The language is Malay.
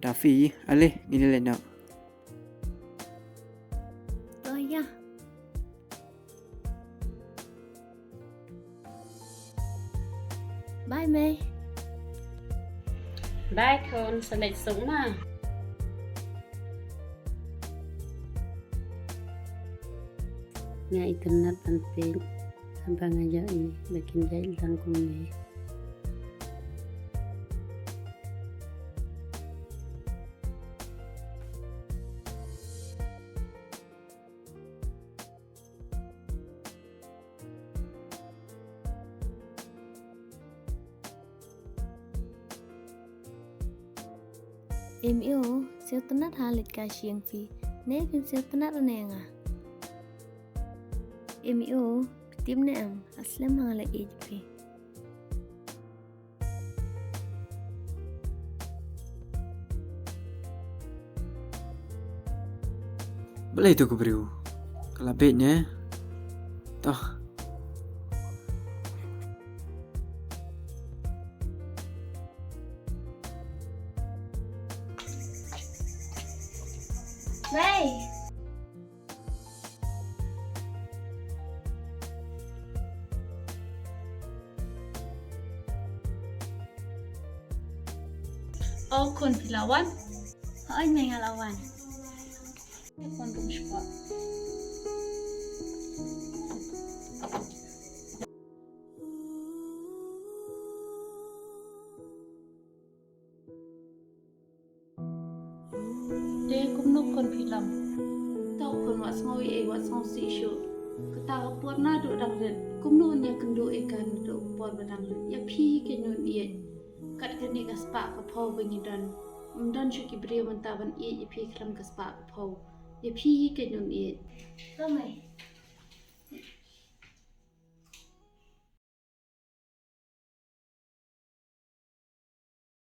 Tapi, alih gini lah nak. Oh ya. Bye May. Bye con, sa lệch sống mà. Nga internet penting. Sampai ngajak ini, bikin jahit langkungnya. Em yêu, siêu tận hà lịch cả xiên phi, nè phim siêu tận ở nè à. Em yêu, tim nè em, aslam hàng lại age phi. Boleh tu aku beriu. Kelabitnya. Toh. May. Oh, con Pilawan? Ay, may ngalawan. Con room spot. Dia kumno kon pilam. Tau kon wat ngawi wat sang si isu. Kata por na do dang ren. Kumno nya kendo ikan do por badang ren. Ya phi ke nyon ie. Kat kani gaspa ka phau bengidan. Dan syuki beri mentaban ie phi kram gaspa ka phau. Ya phi ke nyon ie. Sao mày?